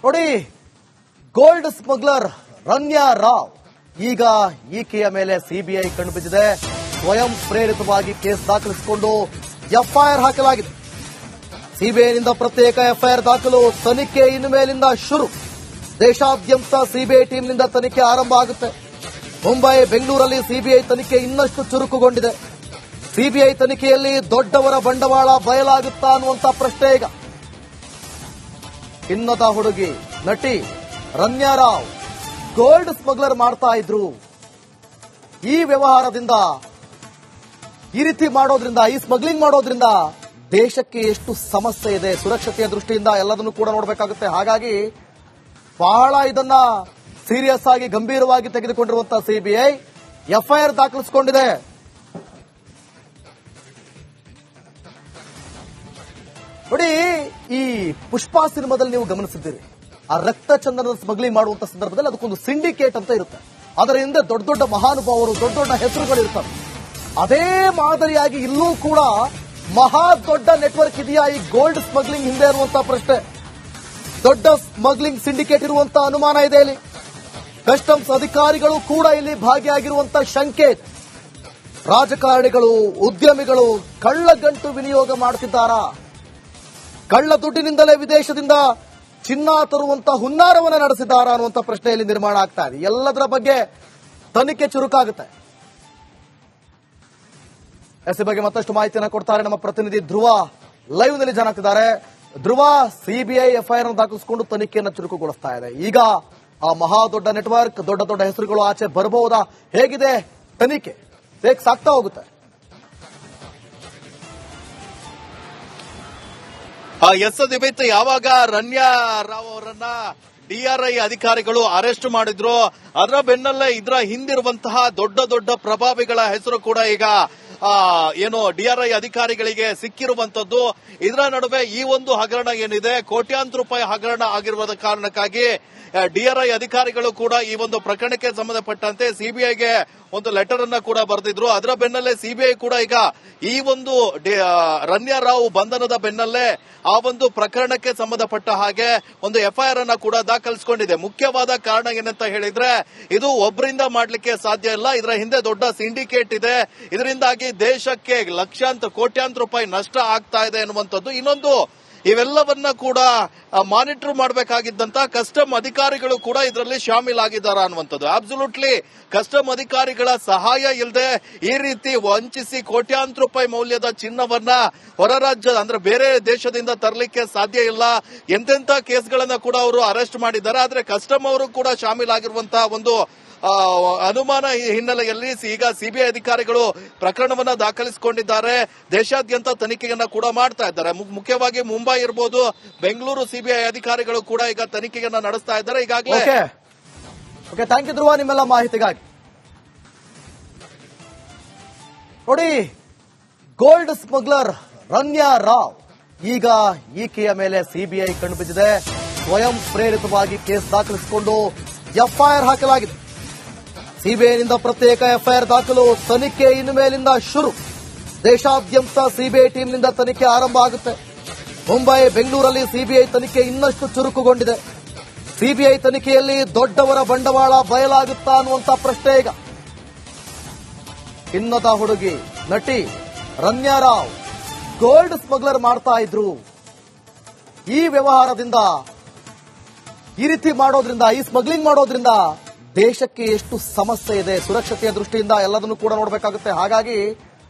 ನೋಡಿ, gold smuggler Ranya Rao ಈಗ ಈಕೆಯ ಮೇಲೆ ಸಿಬಿಐ ಕಣ್ಣುಬಿದ್ದಿದೆ. ಸ್ವಯಂ ಪ್ರೇರಿತವಾಗಿ ಕೇಸ್ ದಾಖಲಿಸಿಕೊಂಡು ಎಫ್ಐಆರ್ ಹಾಕಲಾಗಿದೆ. ಸಿಬಿಐನಿಂದ ಪ್ರತ್ಯೇಕ ಎಫ್ಐಆರ್ ದಾಖಲು, ತನಿಖೆ ಇನ್ನು ಮೇಲಿಂದ ಶುರು. ದೇಶಾದ್ಯಂತ ಸಿಬಿಐ ಟೀಮ್ನಿಂದ ತನಿಖೆ ಆರಂಭ ಆಗುತ್ತೆ. ಮುಂಬೈ, ಬೆಂಗಳೂರಲ್ಲಿ ಸಿಬಿಐ ತನಿಖೆ ಇನ್ನಷ್ಟು ಚುರುಕುಗೊಂಡಿದೆ. ಸಿಬಿಐ ತನಿಖೆಯಲ್ಲಿ ದೊಡ್ಡವರ ಬಂಡವಾಳ ಬಯಲಾಗುತ್ತಾ ಅನ್ನುವಂತ ಪ್ರಶ್ನೆ ಈಗ. ಚಿನ್ನದ ಹುಡುಗಿ ನಟಿ ರನ್ಯಾ ರಾವ್ ಗೋಲ್ಡ್ ಸ್ಮಗ್ಲರ್ ಮಾಡ್ತಾ ಇದ್ರು. ಈ ವ್ಯವಹಾರದಿಂದ, ಈ ರೀತಿ ಮಾಡೋದ್ರಿಂದ, ಈ ಸ್ಮಗ್ಲಿಂಗ್ ಮಾಡೋದ್ರಿಂದ ದೇಶಕ್ಕೆ ಎಷ್ಟು ಸಮಸ್ಯೆ ಇದೆ, ಸುರಕ್ಷತೆಯ ದೃಷ್ಟಿಯಿಂದ ಎಲ್ಲದನ್ನು ಕೂಡ ನೋಡಬೇಕಾಗುತ್ತೆ. ಹಾಗಾಗಿ ಬಹಳ ಇದನ್ನ ಸೀರಿಯಸ್ ಆಗಿ, ಗಂಭೀರವಾಗಿ ತೆಗೆದುಕೊಂಡಿರುವಂತಹ ಸಿಬಿಐ ಎಫ್ಐಆರ್ ದಾಖಲಿಸಿಕೊಂಡಿದೆ. ನೋಡಿ, ಈ ಪುಷ್ಪಾ ಸಿನಿಮಾದಲ್ಲಿ ನೀವು ಗಮನಿಸಿದ್ದೀರಿ, ಆ ರಕ್ತ ಚಂದನದ ಸ್ಮಗ್ಲಿಂಗ್ ಮಾಡುವಂತ ಸಂದರ್ಭದಲ್ಲಿ ಅದಕ್ಕೊಂದು ಸಿಂಡಿಕೇಟ್ ಅಂತ ಇರುತ್ತೆ. ಅದರ ಹಿಂದೆ ದೊಡ್ಡ ದೊಡ್ಡ ಮಹಾನುಭಾವರು, ದೊಡ್ಡ ದೊಡ್ಡ ಹೆಸರುಗಳಿರ್ತವೆ. ಅದೇ ಮಾದರಿಯಾಗಿ ಇಲ್ಲೂ ಕೂಡ ಮಹಾ ದೊಡ್ಡ ನೆಟ್ವರ್ಕ್ ಇದೆಯಾ ಈ ಗೋಲ್ಡ್ ಸ್ಮಗ್ಲಿಂಗ್ ಹಿಂದೆ ಇರುವಂತಹ ಪ್ರಶ್ನೆ. ದೊಡ್ಡ ಸ್ಮಗ್ಲಿಂಗ್ ಸಿಂಡಿಕೇಟ್ ಇರುವಂತಹ ಅನುಮಾನ ಇದೆ ಇಲ್ಲಿ. ಕಸ್ಟಮ್ಸ್ ಅಧಿಕಾರಿಗಳು ಕೂಡ ಇಲ್ಲಿ ಭಾಗಿಯಾಗಿರುವಂತಹ ಶಂಕೆ. ರಾಜಕಾರಣಿಗಳು, ಉದ್ಯಮಿಗಳು ಕಳ್ಳಗಂಟು ವಿನಿಯೋಗ ಮಾಡುತ್ತಿದ್ದಾರಾ? ಕಳ್ಳ ದುಡ್ಡಿನಿಂದಲೇ ವಿದೇಶದಿಂದ ಚಿನ್ನ ತರುವಂತಹ ಹುನ್ನಾರವನ್ನು ನಡೆಸಿದ್ದಾರಾ ಅನ್ನುವಂಥ ಪ್ರಶ್ನೆಯಲ್ಲಿ ನಿರ್ಮಾಣ ಆಗ್ತಾ ಇದೆ. ಎಲ್ಲದರ ಬಗ್ಗೆ ತನಿಖೆ ಚುರುಕಾಗುತ್ತೆ. ಈ ಬಗ್ಗೆ ಮತ್ತಷ್ಟು ಮಾಹಿತಿಯನ್ನು ಕೊಡ್ತಾರೆ ನಮ್ಮ ಪ್ರತಿನಿಧಿ ಧ್ರುವ. ಲೈವ್ ನಲ್ಲಿ ಜಾಯ್ನ್ ಆಗ್ತಿದ್ದಾರೆ. ಧ್ರುವ, ಸಿಬಿಐ ಎಫ್ಐಆರ್ ದಾಖಲಿಸಿಕೊಂಡು ತನಿಖೆಯನ್ನು ಚುರುಕುಗೊಳಿಸ್ತಾ ಇದೆ. ಈಗ ಆ ಮಹಾ ದೊಡ್ಡ ನೆಟ್ವರ್ಕ್, ದೊಡ್ಡ ದೊಡ್ಡ ಹೆಸರುಗಳು ಆಚೆ ಬರಬಹುದಾ? ಹೇಗಿದೆ ತನಿಖೆ? ಹೇಗೆ ಸಾಗ್ತಾ ಹೋಗುತ್ತೆ? ಎಸ್ ದಿವಿತ್, ಯಾವಾಗ ರನ್ಯಾ ರಾವ್ ಅವರನ್ನ ಡಿಆರ್ಐ ಅಧಿಕಾರಿಗಳು ಅರೆಸ್ಟ್ ಮಾಡಿದ್ರು, ಅದರ ಬೆನ್ನಲ್ಲೇ ಇದರ ಹಿಂದಿರುವಂತಹ ದೊಡ್ಡ ದೊಡ್ಡ ಪ್ರಭಾವಿಗಳ ಹೆಸರು ಕೂಡ ಈಗ ಏನು ಡಿಆರ್ಐ ಅಧಿಕಾರಿಗಳಿಗೆ ಸಿಕ್ಕಿರುವಂತದ್ದು. ಇದರ ನಡುವೆ ಈ ಒಂದು ಹಗರಣ ಏನಿದೆ, ಕೋಟ್ಯಾಂತರ ರೂಪಾಯಿ ಹಗರಣ ಆಗಿರುವ ಕಾರಣಕ್ಕಾಗಿ ಡಿಆರ್ಐ ಅಧಿಕಾರಿಗಳು ಕೂಡ ಈ ಒಂದು ಪ್ರಕರಣಕ್ಕೆ ಸಂಬಂಧಪಟ್ಟಂತೆ ಸಿಬಿಐಗೆ ಒಂದು ಲೆಟರ್ ಅನ್ನ ಕೂಡ ಬರೆದಿದ್ರು. ಅದರ ಬೆನ್ನಲ್ಲೇ ಸಿಬಿಐ ಕೂಡ ಈಗ ಈ ಒಂದು ರನ್ಯಾ ರಾವ್ ಬಂಧನದ ಬೆನ್ನಲ್ಲೇ ಆ ಒಂದು ಪ್ರಕರಣಕ್ಕೆ ಸಂಬಂಧಪಟ್ಟ ಹಾಗೆ ಒಂದು ಎಫ್ಐಆರ್ ಅನ್ನ ಕೂಡ ದಾಖಲಿಸಿಕೊಂಡಿದೆ. ಮುಖ್ಯವಾದ ಕಾರಣ ಏನಂತ ಹೇಳಿದ್ರೆ, ಇದು ಒಬ್ಬರಿಂದ ಮಾಡಲಿಕ್ಕೆ ಸಾಧ್ಯ ಇಲ್ಲ. ಇದರ ಹಿಂದೆ ದೊಡ್ಡ ಸಿಂಡಿಕೇಟ್ ಇದೆ. ಇದರಿಂದಾಗಿ ದೇಶಕ್ಕೆ ಲಕ್ಷಾಂತರ ಕೋಟ್ಯಾಂತರ ರೂಪಾಯಿ ನಷ್ಟ ಆಗ್ತಾ ಇದೆ ಎನ್ನುವಂಥದ್ದು. ಇನ್ನೊಂದು, ಇವೆಲ್ಲವನ್ನ ಕೂಡ ಮಾನಿಟರ್ ಮಾಡಬೇಕಾಗಿದ್ದಂತ ಕಸ್ಟಮ್ ಅಧಿಕಾರಿಗಳು ಕೂಡ ಇದರಲ್ಲಿ ಶಾಮೀಲಾಗಿದ್ದಾರೆ ಅನ್ನುವಂಥದ್ದು. ಅಬ್ಸಲ್ಯೂಟ್ಲಿ ಕಸ್ಟಮ್ ಅಧಿಕಾರಿಗಳ ಸಹಾಯ ಇಲ್ಲದೆ ಈ ರೀತಿ ವಂಚಿಸಿ ಕೋಟ್ಯಾಂತರ ರೂಪಾಯಿ ಮೌಲ್ಯದ ಚಿನ್ನವನ್ನ ಹೊರ ರಾಜ್ಯ ಅಂದ್ರೆ ಬೇರೆ ದೇಶದಿಂದ ತರಲಿಕ್ಕೆ ಸಾಧ್ಯ ಇಲ್ಲ. ಎಂತೆಂಥ ಕೇಸ್ಗಳನ್ನ ಕೂಡ ಅವರು ಅರೆಸ್ಟ್ ಮಾಡಿದ್ದಾರೆ. ಆದ್ರೆ ಕಸ್ಟಮ್ ಅವರು ಕೂಡ ಶಾಮೀಲಾಗಿರುವಂತಹ ಒಂದು ಅನುಮಾನ ಹಿನ್ನೆಲೆಯಲ್ಲಿ ಈಗ ಸಿಬಿಐ ಅಧಿಕಾರಿಗಳು ಪ್ರಕರಣವನ್ನ ದಾಖಲಿಸಿಕೊಂಡಿದ್ದಾರೆ. ದೇಶಾದ್ಯಂತ ತನಿಖೆಯನ್ನ ಕೂಡ ಮಾಡ್ತಾ ಇದ್ದಾರೆ. ಮುಖ್ಯವಾಗಿ ಮುಂಬೈ ಇರಬಹುದು, ಬೆಂಗಳೂರು ಸಿಬಿಐ ಅಧಿಕಾರಿಗಳು ಕೂಡ ಈಗ ತನಿಖೆಯನ್ನ ನಡೆಸ್ತಾ ಇದ್ದಾರೆ. ಈಗಾಗಲೇ ಥ್ಯಾಂಕ್ ಯು ಧ್ರುವ, ನಿಮ್ಮೆಲ್ಲ ಮಾಹಿತಿಗಾಗಿ. ನೋಡಿ, ಗೋಲ್ಡ್ ಸ್ಮಗ್ಲರ್ ರನ್ಯಾ ರಾವ್ ಈಗ ಈಕೆಯ ಮೇಲೆ ಸಿಬಿಐ ಕಣ್ಣುಬಿದ್ದಿದೆ. ಸ್ವಯಂ ಪ್ರೇರಿತವಾಗಿ ಕೇಸ್ ದಾಖಲಿಸಿಕೊಂಡು ಎಫ್ಐಆರ್ ಹಾಕಲಾಗಿದೆ. ಸಿಬಿಐನಿಂದ ಪ್ರತ್ಯೇಕ ಎಫ್ಐಆರ್ ದಾಖಲು, ತನಿಖೆ ಇನ್ನು ಮೇಲಿಂದ ಶುರು. ದೇಶಾದ್ಯಂತ ಸಿಬಿಐ ಟೀಮ್ನಿಂದ ತನಿಖೆ ಆರಂಭ ಆಗುತ್ತೆ. ಮುಂಬೈ, ಬೆಂಗಳೂರಲ್ಲಿ ಸಿಬಿಐ ತನಿಖೆ ಇನ್ನಷ್ಟು ಚುರುಕುಗೊಂಡಿದೆ. ಸಿಬಿಐ ತನಿಖೆಯಲ್ಲಿ ದೊಡ್ಡವರ ಬಂಡವಾಳ ಬಯಲಾಗುತ್ತಾ ಅನ್ನುವಂತ ಪ್ರಶ್ನೆ ಈಗ. ಚಿನ್ನದ ಹುಡುಗಿ ನಟಿ ರನ್ಯಾ ರಾವ್ ಗೋಲ್ಡ್ ಸ್ಮಗ್ಲರ್ ಮಾಡ್ತಾ ಇದ್ರು. ಈ ವ್ಯವಹಾರದಿಂದ, ಈ ರೀತಿ ಮಾಡೋದ್ರಿಂದ, ಈ ಸ್ಮಗ್ಲಿಂಗ್ ಮಾಡೋದ್ರಿಂದ ದೇಶಕ್ಕೆ ಎಷ್ಟು ಸಮಸ್ಯೆ ಇದೆ, ಸುರಕ್ಷತೆಯ ದೃಷ್ಟಿಯಿಂದ ಎಲ್ಲದನ್ನು ಕೂಡ ನೋಡಬೇಕಾಗುತ್ತೆ. ಹಾಗಾಗಿ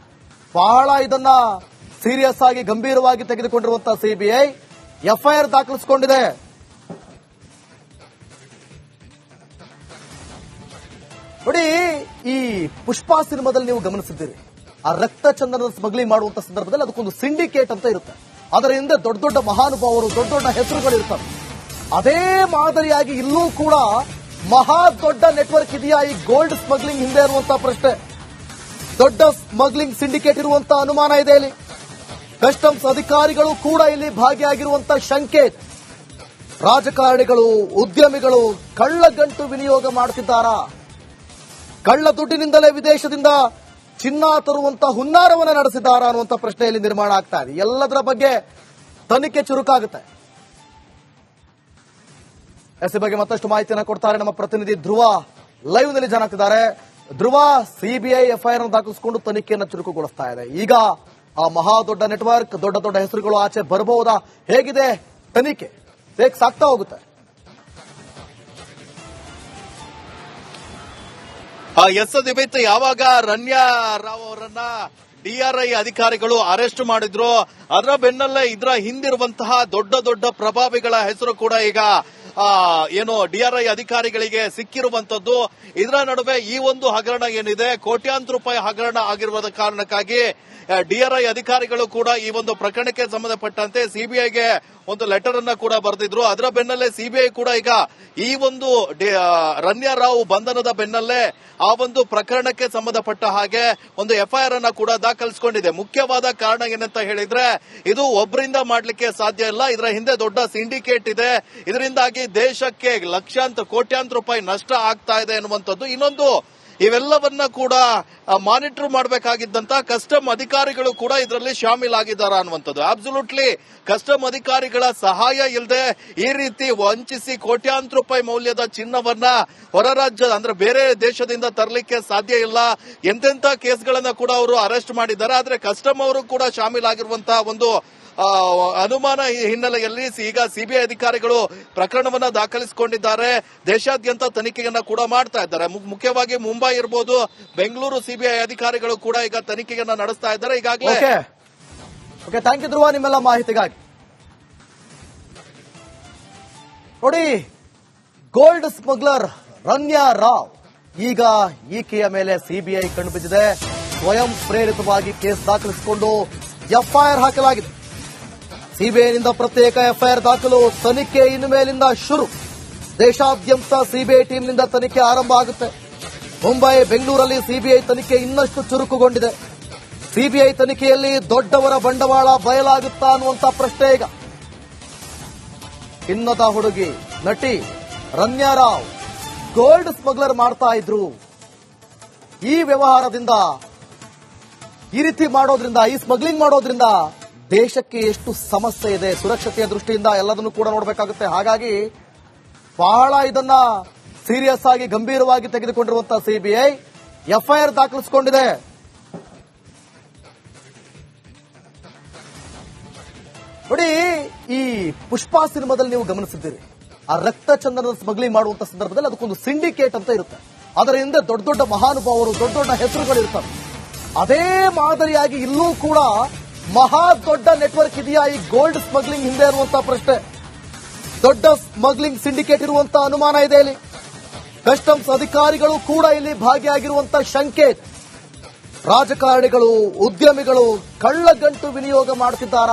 ಬಹಳ ಇದನ್ನ ಸೀರಿಯಸ್ ಆಗಿ, ಗಂಭೀರವಾಗಿ ತೆಗೆದುಕೊಂಡಿರುವಂತಹ ಸಿಬಿಐ ಎಫ್ಐಆರ್ ದಾಖಲಿಸಿಕೊಂಡಿದೆ. ನೋಡಿ, ಈ ಪುಷ್ಪಾ ಸಿನಿಮಾದಲ್ಲಿ ನೀವು ಗಮನಿಸಿದ್ದೀರಿ, ಆ ರಕ್ತ ಚಂದನದ ಸ್ಮಗ್ಲಿಂಗ್ ಮಾಡುವಂತ ಸಂದರ್ಭದಲ್ಲಿ ಅದಕ್ಕೊಂದು ಸಿಂಡಿಕೇಟ್ ಅಂತ ಇರುತ್ತೆ. ಅದರ ಹಿಂದೆ ದೊಡ್ಡ ದೊಡ್ಡ ಮಹಾನುಭಾವರು, ದೊಡ್ಡ ದೊಡ್ಡ ಹೆಸರುಗಳಿರ್ತವೆ. ಅದೇ ಮಾದರಿಯಾಗಿ ಇಲ್ಲೂ ಕೂಡ ಮಹಾ ದೊಡ್ಡ ನೆಟ್ವರ್ಕ್ ಇದೆಯಾ ಈ ಗೋಲ್ಡ್ ಸ್ಮಗ್ಲಿಂಗ್ ಹಿಂದೆ ಇರುವಂತಹ ಪ್ರಶ್ನೆ. ದೊಡ್ಡ ಸ್ಮಗ್ಲಿಂಗ್ ಸಿಂಡಿಕೇಟ್ ಇರುವಂತಹ ಅನುಮಾನ ಇದೆ ಇಲ್ಲಿ. ಕಸ್ಟಮ್ಸ್ ಅಧಿಕಾರಿಗಳು ಕೂಡ ಇಲ್ಲಿ ಭಾಗಿಯಾಗಿರುವಂತಹ ಶಂಕೆ. ರಾಜಕಾರಣಿಗಳು, ಉದ್ಯಮಿಗಳು ಕಳ್ಳಗಂಟು ವಿನಿಯೋಗ ಮಾಡುತ್ತಿದ್ದಾರಾ? ಕಳ್ಳ ದುಡ್ಡಿನಿಂದಲೇ ವಿದೇಶದಿಂದ ಚಿನ್ನ ತರುವಂತಹ ಹುನ್ನಾರವನ್ನು ನಡೆಸಿದ್ದಾರಾ ಅನ್ನುವಂಥ ಪ್ರಶ್ನೆಯಲ್ಲಿ ನಿರ್ಮಾಣ ಆಗ್ತಾ ಇದೆ. ಎಲ್ಲದರ ಬಗ್ಗೆ ತನಿಖೆ ಚುರುಕಾಗುತ್ತೆ. ಎಸ್ ಬಗ್ಗೆ ಮತ್ತಷ್ಟು ಮಾಹಿತಿಯನ್ನು ಕೊಡ್ತಾರೆ ನಮ್ಮ ಪ್ರತಿನಿಧಿ ಧ್ರುವ ಲೈವ್ ನಲ್ಲಿ ಜಾಣಾಗ್ತಿದ್ದಾರೆ. ಧ್ರುವ, ಸಿಬಿಐ ಎಫ್ಐಆರ್ ದಾಖಲಿಸಿಕೊಂಡು ತನಿಖೆಯನ್ನು ಚುರುಕುಗೊಳಿಸ್ತಾ ಇದೆ. ಈಗ ಆ ಮಹಾ ದೊಡ್ಡ ನೆಟ್ವರ್ಕ್, ದೊಡ್ಡ ದೊಡ್ಡ ಹೆಸರುಗಳು ಆಚೆ ಬರಬಹುದಾ? ಹೇಗಿದೆ ತನಿಖೆ? ಹೇಗೆ ಸಾಗ್ತಾ ಹೋಗುತ್ತೆ? ಎಸ್ ದಿಬೇತ್, ಯಾವಾಗ ರನ್ಯಾ ರಾವ್ ಅವರನ್ನ ಡಿಆರ್ಐ ಅಧಿಕಾರಿಗಳು ಅರೆಸ್ಟ್ ಮಾಡಿದ್ರು, ಅದರ ಬೆನ್ನಲ್ಲೇ ಇದರ ಹಿಂದಿರುವಂತಹ ದೊಡ್ಡ ದೊಡ್ಡ ಪ್ರಭಾವಿಗಳ ಹೆಸರು ಕೂಡ ಈಗ ಏನು ಡಿಆರ್ಐ ಅಧಿಕಾರಿಗಳಿಗೆ ಸಿಕ್ಕಿರುವಂತದ್ದು. ಇದರ ನಡುವೆ ಈ ಒಂದು ಹಗರಣ ಏನಿದೆ, ಕೋಟ್ಯಾಂತರ ರೂಪಾಯಿ ಹಗರಣ ಆಗಿರುವ ಕಾರಣಕ್ಕಾಗಿ ಡಿಆರ್ಐ ಅಧಿಕಾರಿಗಳು ಕೂಡ ಈ ಒಂದು ಪ್ರಕರಣಕ್ಕೆ ಸಂಬಂಧಪಟ್ಟಂತೆ ಸಿಬಿಐಗೆ ಒಂದು ಲೆಟರ್ ಅನ್ನ ಕೂಡ ಬರೆದಿದ್ರು. ಅದರ ಬೆನ್ನಲ್ಲೇ ಸಿಬಿಐ ಕೂಡ ಈಗ ಈ ಒಂದು ರನ್ಯಾ ರಾವ್ ಬಂಧನದ ಬೆನ್ನಲ್ಲೇ ಆ ಒಂದು ಪ್ರಕರಣಕ್ಕೆ ಸಂಬಂಧಪಟ್ಟ ಹಾಗೆ ಒಂದು ಎಫ್ಐಆರ್ ಅನ್ನ ಕೂಡ ದಾಖಲಿಸಿಕೊಂಡಿದೆ. ಮುಖ್ಯವಾದ ಕಾರಣ ಏನಂತ ಹೇಳಿದ್ರೆ, ಇದು ಒಬ್ಬರಿಂದ ಮಾಡಲಿಕ್ಕೆ ಸಾಧ್ಯ ಇಲ್ಲ. ಇದರ ಹಿಂದೆ ದೊಡ್ಡ ಸಿಂಡಿಕೇಟ್ ಇದೆ. ಇದರಿಂದಾಗಿ ದೇಶಕ್ಕೆ ಲಕ್ಷಾಂತರ ಕೋಟ್ಯಾಂತರ ರೂಪಾಯಿ ನಷ್ಟ ಆಗ್ತಾ ಇದೆ ಎನ್ನುವಂಥದ್ದು. ಇನ್ನೊಂದು, ಇವೆಲ್ಲವನ್ನ ಕೂಡ ಮಾನಿಟರ್ ಮಾಡಬೇಕಾಗಿದ್ದಂತ ಕಸ್ಟಮ್ ಅಧಿಕಾರಿಗಳು ಕೂಡ ಇದರಲ್ಲಿ ಶಾಮೀಲಾಗಿದ್ದಾರೆ ಅನ್ನುವಂಥದ್ದು. ಅಬ್ಸಲ್ಯೂಟ್ಲಿ ಕಸ್ಟಮ್ ಅಧಿಕಾರಿಗಳ ಸಹಾಯ ಇಲ್ಲದೆ ಈ ರೀತಿ ವಂಚಿಸಿ ಕೋಟ್ಯಾಂತರ ರೂಪಾಯಿ ಮೌಲ್ಯದ ಚಿನ್ನವನ್ನ ಹೊರ ರಾಜ್ಯ ಅಂದ್ರೆ ಬೇರೆ ದೇಶದಿಂದ ತರಲಿಕ್ಕೆ ಸಾಧ್ಯ ಇಲ್ಲ. ಎಂತೆಂಥ ಕೇಸ್ಗಳನ್ನ ಕೂಡ ಅವರು ಅರೆಸ್ಟ್ ಮಾಡಿದ್ದಾರೆ. ಆದ್ರೆ ಕಸ್ಟಮ್ ಅವರು ಕೂಡ ಶಾಮೀಲಾಗಿರುವಂತಹ ಒಂದು ಅನುಮಾನ ಹಿನ್ನೆಲೆಯಲ್ಲಿ ಈಗ ಸಿಬಿಐ ಅಧಿಕಾರಿಗಳು ಪ್ರಕರಣವನ್ನ ದಾಖಲಿಸಿಕೊಂಡಿದ್ದಾರೆ. ದೇಶಾದ್ಯಂತ ತನಿಖೆಯನ್ನ ಕೂಡ ಮಾಡ್ತಾ ಇದ್ದಾರೆ. ಮುಖ್ಯವಾಗಿ ಮುಂಬೈ ಇರಬಹುದು, ಬೆಂಗಳೂರು ಸಿಬಿಐ ಅಧಿಕಾರಿಗಳು ಕೂಡ ಈಗ ತನಿಖೆಯನ್ನ ನಡೆಸ್ತಾ ಇದ್ದಾರೆ. ಈಗಾಗಲೇ ಥ್ಯಾಂಕ್ ಯು ಧ್ರುವ, ನಿಮ್ಮೆಲ್ಲ ಮಾಹಿತಿಗಾಗಿ. ನೋಡಿ, ಗೋಲ್ಡ್ ಸ್ಮಗ್ಲರ್ ರನ್ಯಾ ರಾವ್, ಈಗ ಈಕೆಯ ಮೇಲೆ ಸಿಬಿಐ ಕಣ್ಬಿದ್ದಿದೆ. ಸ್ವಯಂ ಪ್ರೇರಿತವಾಗಿ ಕೇಸ್ ದಾಖಲಿಸಿಕೊಂಡು ಎಫ್ಐಆರ್ ಹಾಕಲಾಗಿದೆ. ಸಿಬಿಐನಿಂದ ಪ್ರತ್ಯೇಕ ಎಫ್ಐಆರ್ ದಾಖಲು, ತನಿಖೆ ಇನ್ನು ಮೇಲಿಂದ ಶುರು. ದೇಶಾದ್ಯಂತ ಸಿಬಿಐ ಟೀಮ್ನಿಂದ ತನಿಖೆ ಆರಂಭ ಆಗುತ್ತೆ. ಮುಂಬೈ, ಬೆಂಗಳೂರಲ್ಲಿ ಸಿಬಿಐ ತನಿಖೆ ಇನ್ನಷ್ಟು ಚುರುಕುಗೊಂಡಿದೆ. ಸಿಬಿಐ ತನಿಖೆಯಲ್ಲಿ ದೊಡ್ಡವರ ಬಂಡವಾಳ ಬಯಲಾಗುತ್ತಾ ಅನ್ನುವಂತ ಪ್ರಶ್ನೆ ಈಗ. ಚಿನ್ನದ ಹುಡುಗಿ ನಟಿ ರನ್ಯಾ ರಾವ್ ಗೋಲ್ಡ್ ಸ್ಮಗ್ಲರ್ ಮಾಡ್ತಾ ಇದ್ರು. ಈ ವ್ಯವಹಾರದಿಂದ, ಈ ರೀತಿ ಮಾಡೋದ್ರಿಂದ, ಈ ಸ್ಮಗ್ಲಿಂಗ್ ಮಾಡೋದ್ರಿಂದ ದೇಶಕ್ಕೆ ಎಷ್ಟು ಸಮಸ್ಯೆ ಇದೆ, ಸುರಕ್ಷತೆಯ ದೃಷ್ಟಿಯಿಂದ ಎಲ್ಲದನ್ನು ಕೂಡ ನೋಡಬೇಕಾಗುತ್ತೆ. ಹಾಗಾಗಿ ಬಹಳ ಇದನ್ನ ಸೀರಿಯಸ್ ಆಗಿ, ಗಂಭೀರವಾಗಿ ತೆಗೆದುಕೊಂಡಿರುವಂತಹ ಸಿಬಿಐ ಎಫ್ಐಆರ್ ದಾಖಲಿಸಿಕೊಂಡಿದೆ. ನೋಡಿ, ಈ ಪುಷ್ಪಾ ಸಿನಿಮಾದಲ್ಲಿ ನೀವು ಗಮನಿಸಿದ್ದೀರಿ, ಆ ರಕ್ತ ಚಂದನದ ಸ್ಮಗ್ಲಿಂಗ್ ಮಾಡುವಂತ ಸಂದರ್ಭದಲ್ಲಿ ಅದಕ್ಕೊಂದು ಸಿಂಡಿಕೇಟ್ ಅಂತ ಇರುತ್ತೆ. ಅದರ ಹಿಂದೆ ದೊಡ್ಡ ದೊಡ್ಡ ಮಹಾನುಭಾವರು, ದೊಡ್ಡ ದೊಡ್ಡ ಹೆಸರುಗಳಿರ್ತವೆ. ಅದೇ ಮಾದರಿಯಾಗಿ ಇಲ್ಲೂ ಕೂಡ ಮಹಾ ದೊಡ್ಡ ನೆಟ್ವರ್ಕ್ ಇದೆಯಾ ಈ ಗೋಲ್ಡ್ ಸ್ಮಗ್ಲಿಂಗ್ ಹಿಂದೆ ಇರುವಂತಹ ಪ್ರಶ್ನೆ. ದೊಡ್ಡ ಸ್ಮಗ್ಲಿಂಗ್ ಸಿಂಡಿಕೇಟ್ ಇರುವಂತಹ ಅನುಮಾನ ಇದೆ. ಇಲ್ಲಿ ಕಸ್ಟಮ್ಸ್ ಅಧಿಕಾರಿಗಳು ಕೂಡ ಇಲ್ಲಿ ಭಾಗಿಯಾಗಿರುವಂತಹ ಶಂಕೆ ಇದೆ. ರಾಜಕಾರಣಿಗಳು, ಉದ್ಯಮಿಗಳು ಕಳ್ಳಗಂಟು ವಿನಿಯೋಗ ಮಾಡುತ್ತಿದ್ದಾರಾ?